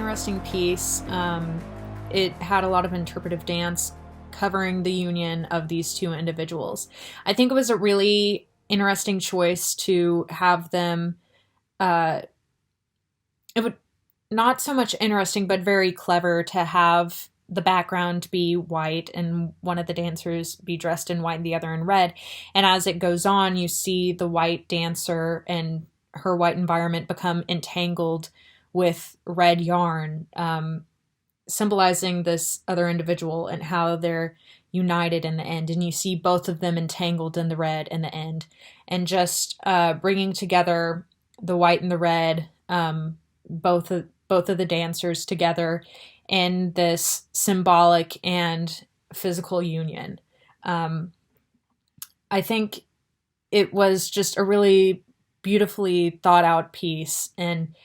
interesting piece. It had a lot of interpretive dance covering the union of these two individuals. I think it was a really interesting choice to have them. It would not so much interesting, but very clever to have the background be white and one of the dancers be dressed in white and the other in red. And as it goes on, you see the white dancer and her white environment become entangled with red yarn, symbolizing this other individual and how they're united in the end. And you see both of them entangled in the red in the end, and just bringing together the white and the red, both of the dancers together in this symbolic and physical union. I think it was just a really beautifully thought out piece, and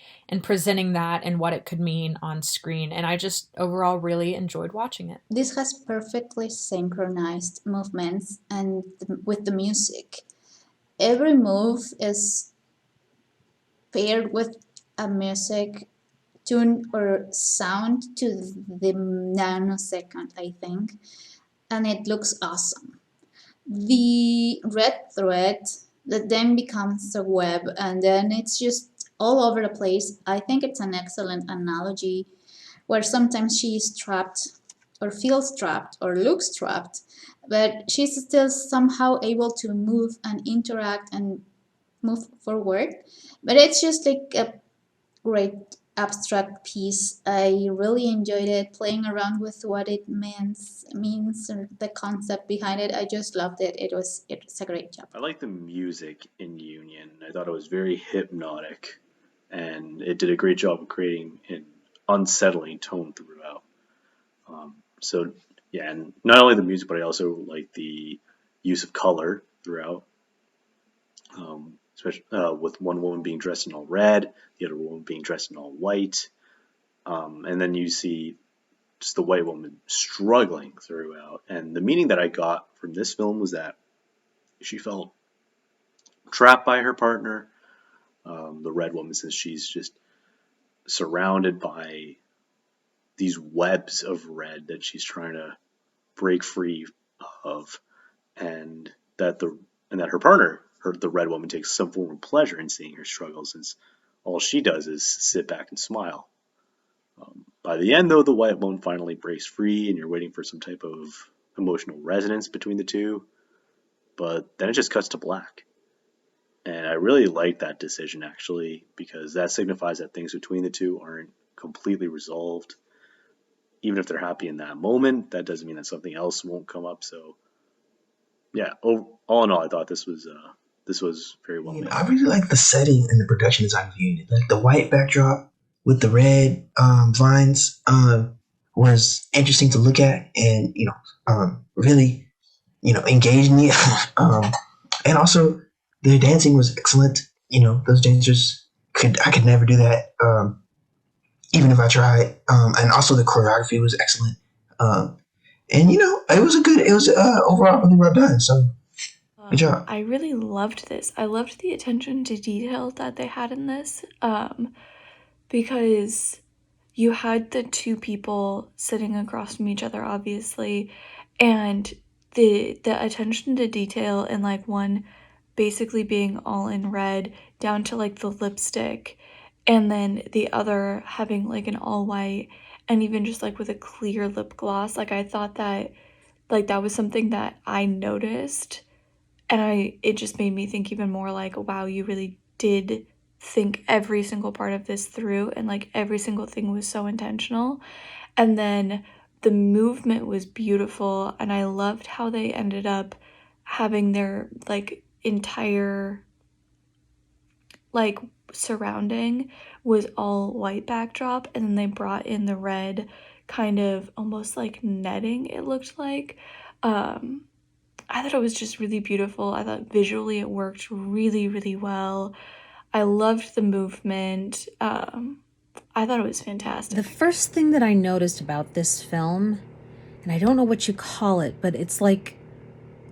presenting that and what it could mean on screen. And I just overall really enjoyed watching it. This has perfectly synchronized movements and with the music. Every move is paired with a music tune or sound to the nanosecond, I think, and it looks awesome. The red thread that then becomes a web, and then it's just all over the place. I think it's an excellent analogy where sometimes she is trapped or feels trapped or looks trapped, but she's still somehow able to move and interact and move forward. But it's just like a great abstract piece. I really enjoyed it, playing around with what it means or the concept behind it. I just loved it. It's a great job. I like the music in Union. I thought it was very hypnotic, and it did a great job of creating an unsettling tone throughout. So yeah, and not only the music, but I also like the use of color throughout. Especially with one woman being dressed in all red, the other woman being dressed in all white, and then you see just the white woman struggling throughout. And the meaning that I got from this film was that she felt trapped by her partner. The red woman says she's just surrounded by these webs of red that she's trying to break free of, and that her partner, the red woman, takes some form of pleasure in seeing her struggle, since all she does is sit back and smile. By the end, though, the white woman finally breaks free, and you're waiting for some type of emotional resonance between the two, but then it just cuts to black. And I really like that decision, actually, because that signifies that things between the two aren't completely resolved. Even if they're happy in that moment, that doesn't mean that something else won't come up. So, yeah, all in all, I thought this was very well made. I really like the setting and the production design of Union. Like the white backdrop with the red vines was interesting to look at, and really engaged me. And also the dancing was excellent. Those dancers I could never do that, even if I tried. And also the choreography was excellent. And it was overall really well done. So. Good job. I really loved this. I loved the attention to detail that they had in this, because you had the two people sitting across from each other, obviously, and the attention to detail, and like one basically being all in red down to like the lipstick, and then the other having like an all white, and even just like with a clear lip gloss. Like I thought that that was something that I noticed. And it just made me think even more like, wow, you really did think every single part of this through, and like every single thing was so intentional. And then the movement was beautiful, and I loved how they ended up having their like entire like surrounding was all white backdrop, and then they brought in the red kind of almost like netting, it looked like. I thought it was just really beautiful. I thought visually it worked really, really well. I loved the movement. I thought it was fantastic. The first thing that I noticed about this film, and I don't know what you call it, but it's like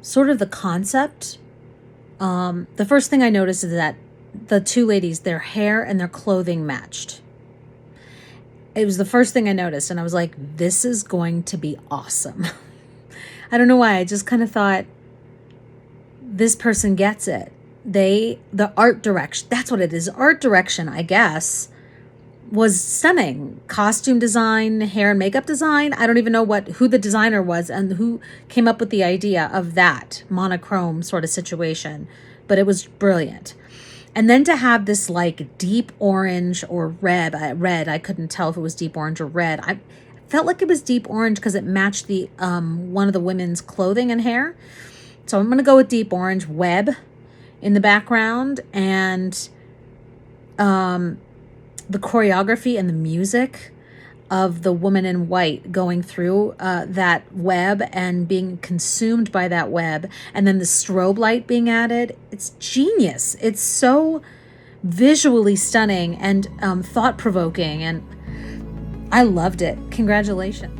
sort of the concept. The first thing I noticed is that the two ladies, their hair and their clothing matched. it was the first thing I noticed, and I was like, this is going to be awesome. I don't know why. I just kind of thought, this person gets it. The art direction, that's what it is. Art direction, I guess, was stunning. Costume design, hair and makeup design. I don't even know who the designer was and who came up with the idea of that monochrome sort of situation, but it was brilliant. And then to have this like deep orange or red, I couldn't tell if it was deep orange or red. I felt like it was deep orange because it matched the one of the women's clothing and hair. So I'm going to go with deep orange. Web in the background, and the choreography and the music of the woman in white going through that web and being consumed by that web, and then the strobe light being added. It's genius. It's so visually stunning and thought-provoking, and I loved it. Congratulations.